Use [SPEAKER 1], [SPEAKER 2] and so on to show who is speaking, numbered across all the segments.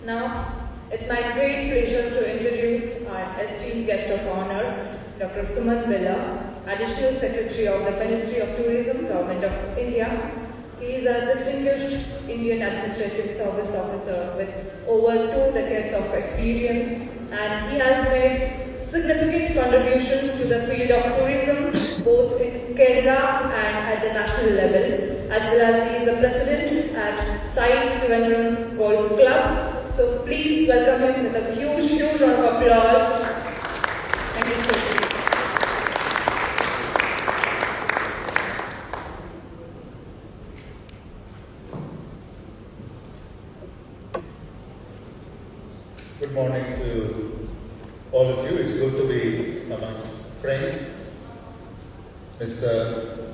[SPEAKER 1] Now, it's my great pleasure to introduce our esteemed guest of honor, Dr. Suman Billa, Additional Secretary of the Ministry of Tourism, Government of India. He is a distinguished Indian Administrative Service Officer with over 2 decades of experience, and he has made significant contributions to the field of tourism, both in Kerala and at the national level, as well as he is the president at Sai Trivandrum Golf Club. So please welcome him with a huge round of applause. Thank you so much.
[SPEAKER 2] Good morning to all of you. It's good to be amongst friends. Mr.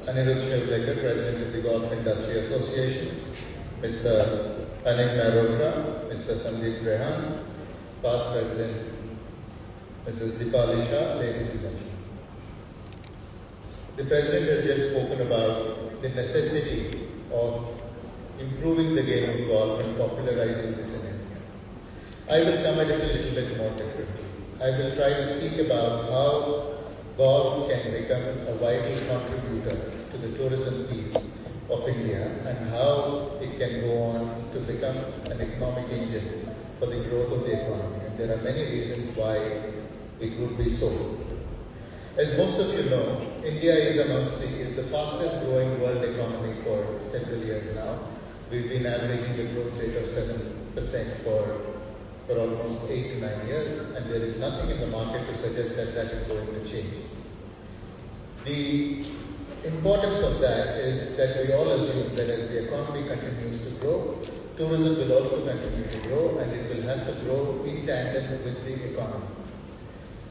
[SPEAKER 2] Anirudh Shivdekar, President of the Golf Industry Association, Mr. Anik Mehrotra, Mr. Sandeep Rehan, past President, Mrs. Dipali Shah, ladies and gentlemen. The President has just spoken about the necessity of improving the game of golf and popularizing this in India. I will come at it a little bit more differently. I will try to speak about how golf can become a vital contributor to the tourism piece of India and how it can go on to become an economic engine for the growth of the economy. And there are many reasons why it would be so. As most of you know, India is the fastest growing world economy for several years now. We've been averaging a growth rate of 7% for almost 8 to 9 years, and there is nothing in the market to suggest that that is going to change. The importance of that is that we all assume that as the economy continues to grow, tourism will also continue to grow, and it will have to grow in tandem with the economy.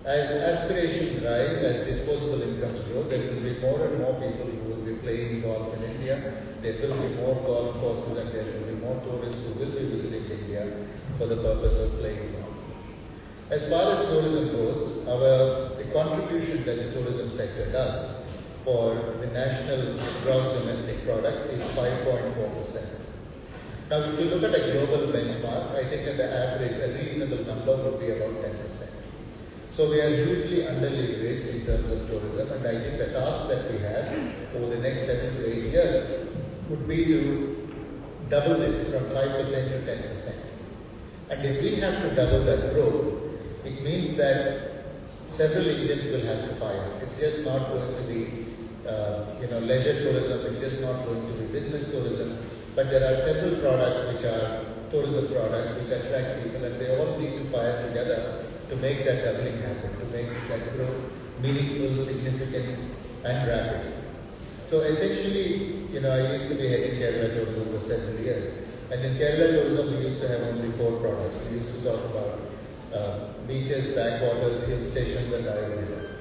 [SPEAKER 2] As aspirations rise, as disposable incomes grow, there will be more and more people who will be playing golf in India. There will be more golf courses and there will be more tourists who will be visiting India for the purpose of playing golf. As far as tourism goes, the contribution that the tourism sector does for the national gross domestic product is 5.4%. Now, if you look at a global benchmark, I think that the average, a reasonable number would be about 10%. So we are hugely under-leveraged in terms of tourism, and I think the task that we have over the next 7 to 8 years would be to double this from 5% to 10%. And if we have to double that growth, it means that several engines will have to fire. It's just not going to be leisure tourism, it's just not going to be business tourism, but there are several products which are tourism products which attract people, and they all need to fire together to make that doubling happen, to make that growth meaningful, significant, and rapid. So essentially, I used to be heading Kerala tourism for several years. And in Kerala tourism, we used to have only 4 products. We used to talk about beaches, backwaters, hill stations, and Ayurveda.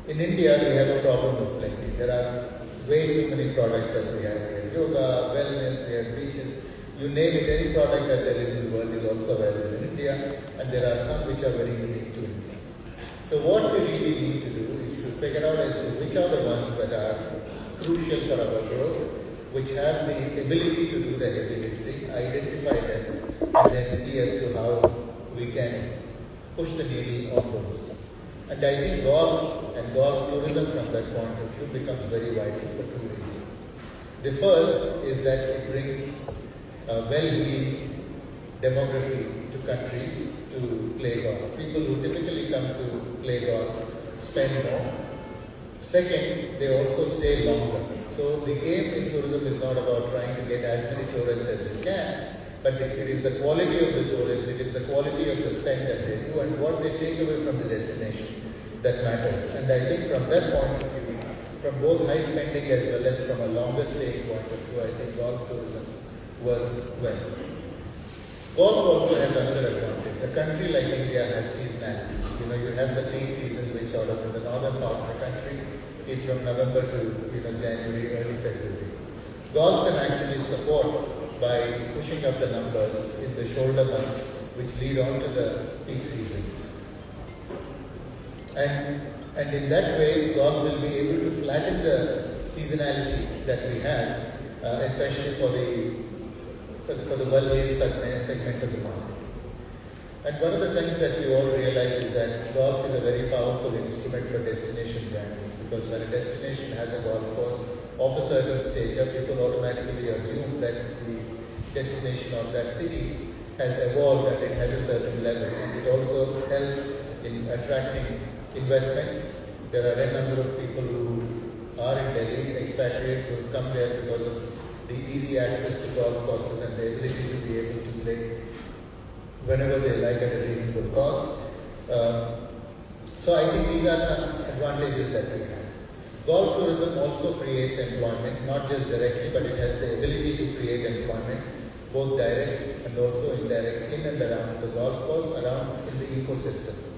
[SPEAKER 2] In India, we have a problem of plenty. There are way too many products that we have. We have yoga, wellness, we have beaches. You name it, any product that there is in the world is also available in India, and there are some which are very unique to India. So what we really need to do is to figure out as to which are the ones that are crucial for our growth, which have the ability to do the heavy lifting, identify them, and then see as to how we can push the needle on those. And I think golf and golf tourism from that point of view becomes very vital for 2 reasons. The first is that it brings a well-heeled demography to countries to play golf. People who typically come to play golf spend more. Second, they also stay longer. So the game in tourism is not about trying to get as many tourists as we can, but it is the quality of the tourists, it is the quality of the spend that they do and what they take away from the destination that matters. And I think from that point of view, from both high spending as well as from a longer stay point of view, I think golf tourism works well. Golf also has another advantage. A country like India has seasonality. You have the peak season, which sort of in the northern part of the country is from November to January, early February. Golf can actually support by pushing up the numbers in the shoulder months, which lead on to the peak season. And in that way, golf will be able to flatten the seasonality that we have, especially for the well-heeled segment of the market. And one of the things that we all realize is that golf is a very powerful instrument for destination branding, because when a destination has a golf course of a certain stature, people automatically assume that the destination of that city has evolved and it has a certain level, and it also helps in attracting investments. There are a number of people who are in Delhi, expatriates who have come there because of the easy access to golf courses and the ability to be able to play whenever they like at a reasonable cost. So I think these are some advantages that we have. Golf tourism also creates employment, not just directly, but it has the ability to create employment, both direct and also indirect, in and around the golf course, around in the ecosystem.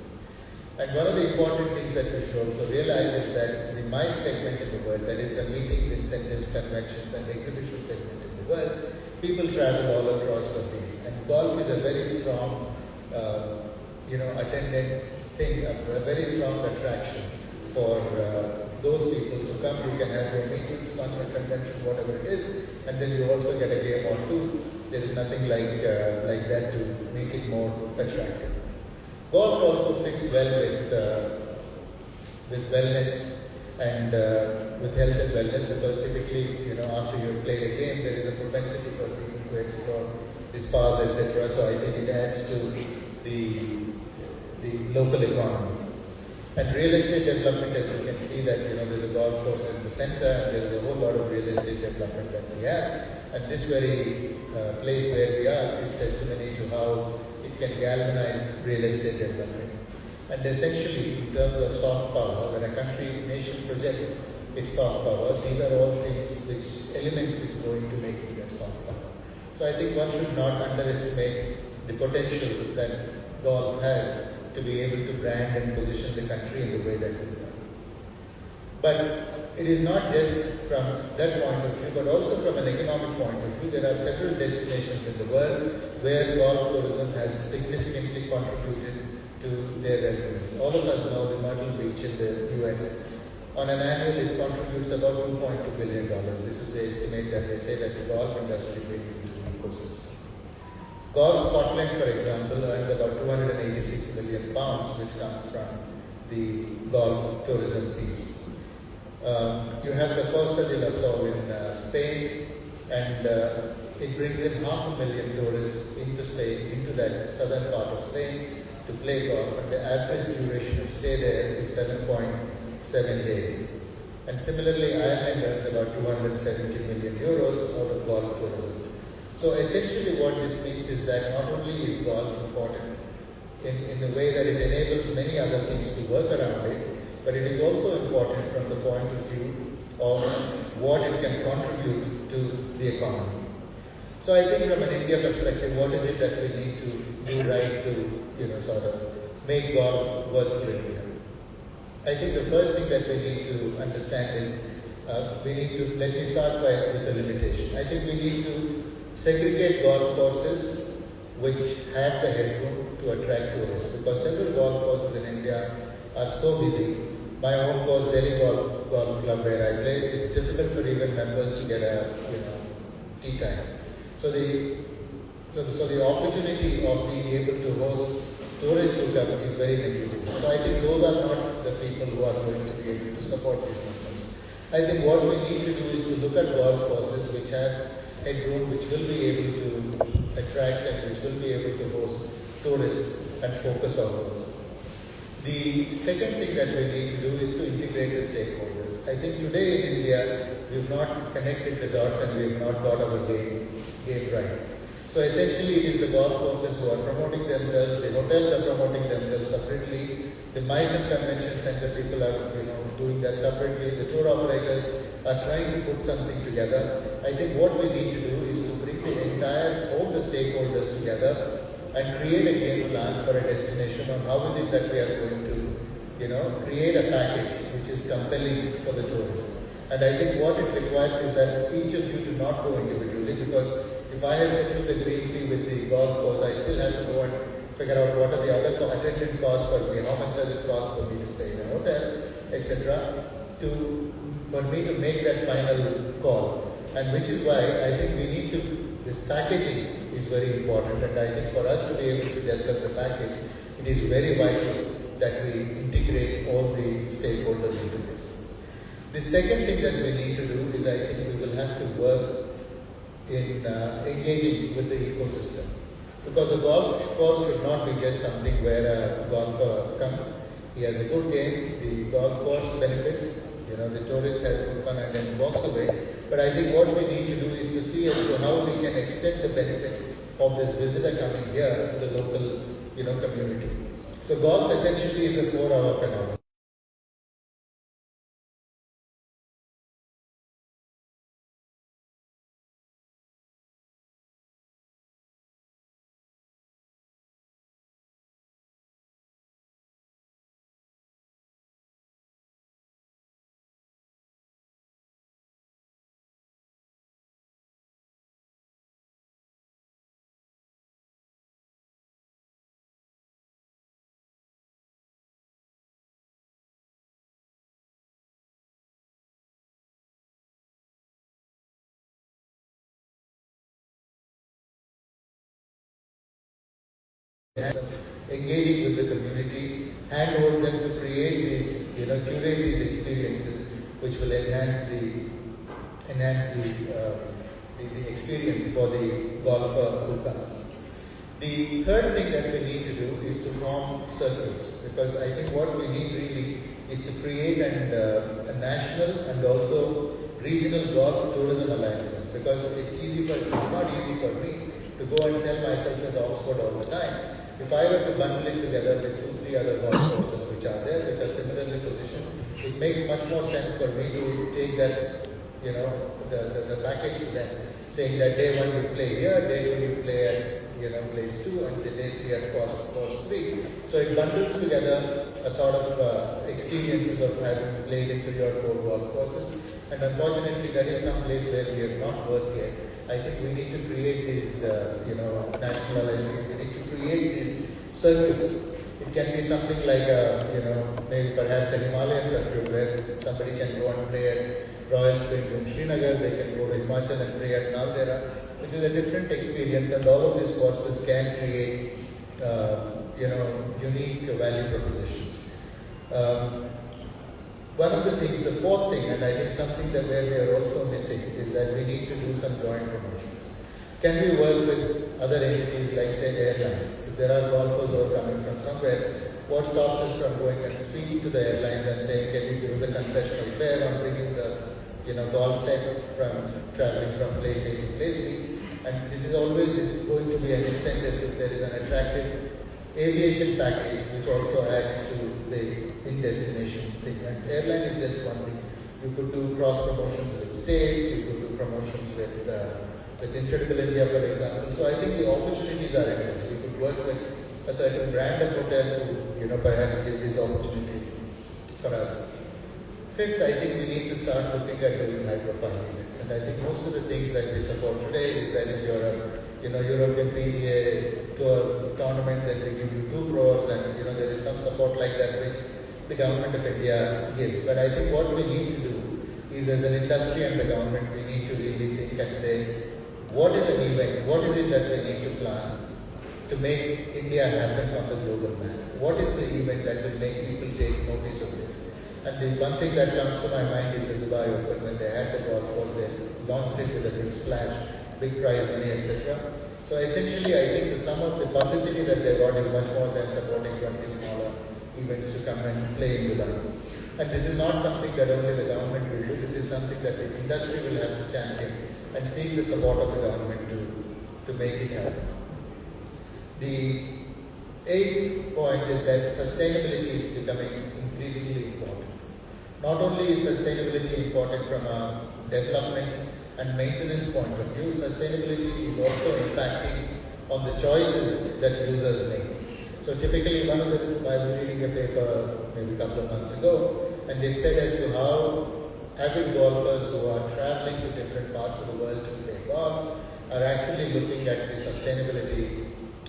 [SPEAKER 2] And one of the important things that we should also realize is that the MICE segment in the world, that is the meetings, incentives, conventions and exhibition segment in the world, people travel all across for these. And golf is a very strong, attendant thing, a very strong attraction for those people to come. You can have your meetings, convention, whatever it is, and then you also get a game or two. There is nothing like that to make it more attractive. Golf also fits well with wellness and with health and wellness, because typically, after you've played a game, there is a propensity for people to explore the spas, etc. So I think it adds to the local economy. And real estate development, as you can see that there's a golf course in the center, and there's a whole lot of real estate development that we have. And this very place where we are is testimony to how it can galvanize real estate development. And essentially, in terms of soft power, when a nation projects its soft power, these are all elements which go into making that soft power. So I think one should not underestimate the potential that golf has to be able to brand and position the country in the way that we do. But it is not just from that point of view, but also from an economic point of view. There are several destinations in the world where golf tourism has significantly contributed to their revenues. All of us know the Myrtle Beach in the US. On an annual, it contributes about $2.2 billion. This is the estimate that they say that the golf industry brings into the ecosystem. Golf Scotland, for example, earns about £286 million, which comes from the golf tourism piece. You have the Costa de la Sol in Spain, and it brings in 500,000 tourists into Spain, into that southern part of Spain, to play golf, and the average duration of stay there is 7.7 days. And similarly, Ireland earns about €270 million out of golf tourism. So essentially what this means is that not only is golf important in the way that it enables many other things to work around it, but it is also important from the point of view of what it can contribute to the economy. So I think from an India perspective, what is it that we need to do right to make golf work for India? I think the first thing that we need to understand is let me start with the limitation. I think we need to segregate golf courses which have the headroom to attract tourists, because several golf courses in India are so busy. My own course, Delhi Golf Club, where I play, it's difficult for even members to get a tea time. So the opportunity of being able to host tourists who come is very negligible. So I think those are not the people who are going to be able to support these members. I think what we need to do is to look at golf courses which have headroom, which will be able to attract and which will be able to host tourists and focus on those. The second thing that we need to do is to integrate the stakeholders. I think today in India, we've not connected the dots and we've not got our game right. So essentially it is the golf courses who are promoting themselves, the hotels are promoting themselves separately, the MICE and convention center people are doing that separately, the tour operators are trying to put something together. I think what we need to do is to bring all the stakeholders together and create a game plan for a destination on how is it that we are going to, create a package which is compelling for the tourists. And I think what it requires is that each of you do not go individually, because if I have settled the green fee with the golf course, I still have to go and figure out what are the other attendant costs for me, how much does it cost for me to stay in a hotel, etc. For me to make that final call. And which is why I think we need to this packaging is very important, and I think for us to be able to develop the package, it is very vital that we integrate all the stakeholders into this. The second thing that we need to do is I think we will have to work in engaging with the ecosystem. Because a golf course should not be just something where a golfer comes, he has a good game, the golf course benefits, the tourist has good fun and then walks away. But I think what we need to do is to see as to how we can extend the benefits of this visitor coming here to the local, community. So golf essentially is a 4-hour phenomenon. Engaging with the community, handhold them to create these, curate these experiences, which will enhance the experience for the golfer who comes. The third thing that we need to do is to form circuits, because I think what we need really is to create a national and also regional golf tourism alliances, because it's not easy for me to go and sell myself as Oxford all the time. If I were to bundle it together with 2-3 other golf courses which are there, which are similarly positioned, it makes much more sense for me to take that, the package to them, saying that day 1 you play here, day 2 you play at, place 2, and the day 3 at course 3. So it bundles together a sort of experiences of having played in 3 or 4 golf courses. And unfortunately, that is some place where we have not worked yet. I think we need to create these, national alliances. We need to create these circuits. It can be something like, maybe perhaps a Himalayan circuit where somebody can go and play at Royal Springs in Srinagar. They can go to Himachal and play at Naldera, which is a different experience. And all of these courses can create, unique value propositions. One of the things, the fourth thing, and I think something that where we are also missing, is that we need to do some joint promotions. Can we work with other entities like, say, airlines? If there are golfers who are coming from somewhere, what stops us from going and speaking to the airlines and saying, can you give us a concessional fare on bringing the, golf set from traveling from place A to place B? And this is going to be an incentive if there is an attractive aviation package, which also adds to the in-destination thing. And airline is just one thing. You could do cross promotions with states, you could do promotions with Incredible India, for example. So I think the opportunities are endless. We could work with a certain brand of hotels who, perhaps give these opportunities for us. Fifth, I think we need to start looking at doing high-profile events. And I think most of the things that we support today is that if you're a European PGA Tour tournament, then we give you 2 crores, and there is some support like that which the government of India gives. But I think what we need to do is, as an industry and the government, we need to really think and say, what is an event? What is it that we need to plan to make India happen on the global map? What is the event that will make people take notice of this? And the one thing that comes to my mind is the Dubai Open. When they had the golf course, they launched it with a big splash, big prize money, etc. So essentially, I think the sum of the publicity that they got is much more than supporting 20 smaller events to come and play in Dubai. And this is not something that only the government will do. This is something that the industry will have to champion and seek the support of the government to make it happen. The 8th point is that sustainability is becoming increasingly important. Not only is sustainability important from a development and maintenance point of view, sustainability is also impacting on the choices that users make. So typically, I was reading a paper maybe a couple of months ago, and it said as to how avid golfers who are traveling to different parts of the world to play golf are actually looking at the sustainability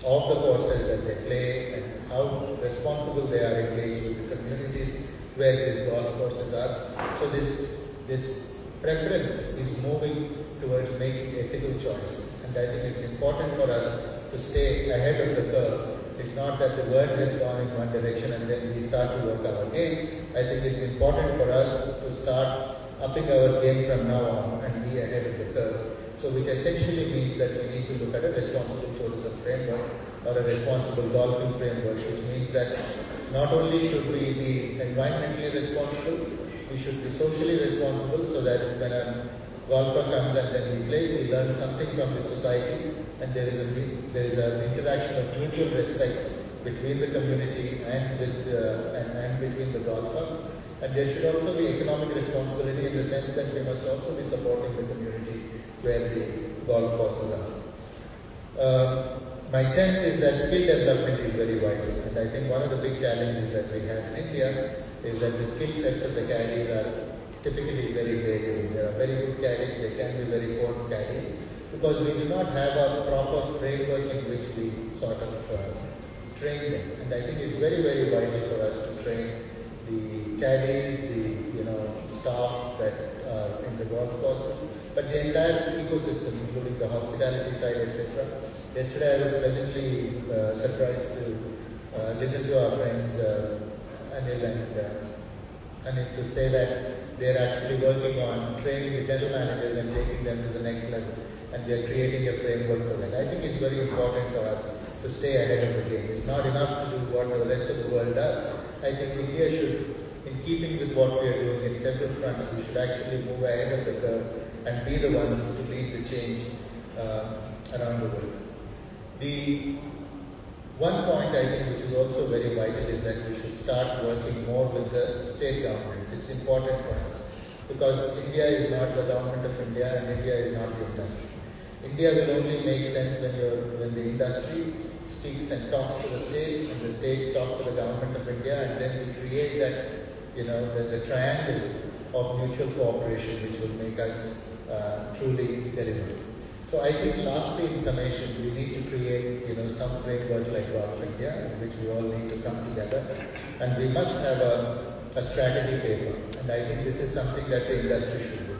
[SPEAKER 2] of the courses that they play and how responsible they are engaged with the communities where these golf courses are. So this preference is moving towards towards making ethical choices. And I think it's important for us to stay ahead of the curve. It's not that the world has gone in one direction and then we start to work our game. I think it's important for us to start upping our game from now on and be ahead of the curve. So which essentially means that we need to look at a responsible tourism framework or a responsible golfing framework, which means that not only should we be environmentally responsible, we should be socially responsible, so that when a golfer comes and then he plays, he learns something from the society, and there is an interaction of mutual respect between the community and between the golfer. And there should also be economic responsibility in the sense that we must also be supporting the community where the golf courses are. My 10th is that skill development is very vital, and I think one of the big challenges that we have in India is that the skill sets of the caddies are typically very variable. There are very good caddies, there can be very poor caddies, because we do not have a proper framework in which we sort of train them. And I think it's very, very vital for us to train the caddies, the staff that are in the golf course, but the entire ecosystem, including the hospitality side, etc. Yesterday I was pleasantly surprised to listen to our friends Anil to say that they are actually working on training the general managers and taking them to the next level, and they are creating a framework for that. I think it's very important for us to stay ahead of the game. It's not enough to do what the rest of the world does. I think India should, in keeping with what we are doing in several fronts, we should actually move ahead of the curve and be the ones to lead the change around the world. The one point I think which is also very vital is that we should start working more with the state governments. It's important for us because India is not the government of India and India is not the industry. India will only make sense when the industry speaks and talks to the states and the states talk to the government of India, and then we create that, the triangle of mutual cooperation which will make us truly deliver. So I think lastly, in summation, we need to create some framework like Golf India in which we all need to come together, and we must have a strategy paper, and I think this is something that the industry should do.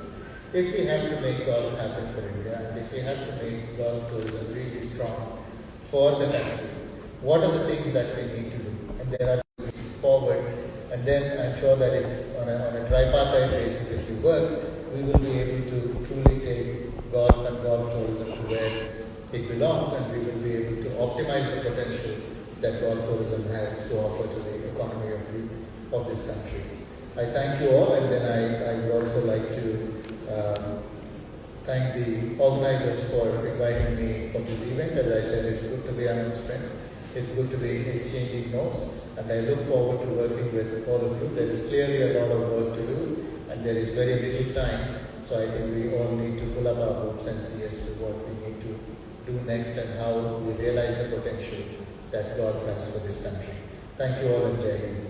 [SPEAKER 2] If we have to make golf happen for India, and if we have to make golf tourism really strong for the country, what are the things that we need to do? And there are steps forward, and then I'm sure that if on a tripartite basis, if we work, we will be able to truly take golf and golf tourism to where it belongs, and we will be able to optimize the potential that golf tourism has to offer to the economy of this country. I thank you all, and then I would also like to thank the organizers for inviting me for this event. As I said, it's good to be amongst friends. It's good to be exchanging notes, and I look forward to working with all of you. There is clearly a lot of work to do, and there is very little time. So I think we all need to pull up our boots and see as to what we need to do next and how we realize the potential that God has for this country. Thank you all, and Jai Hind.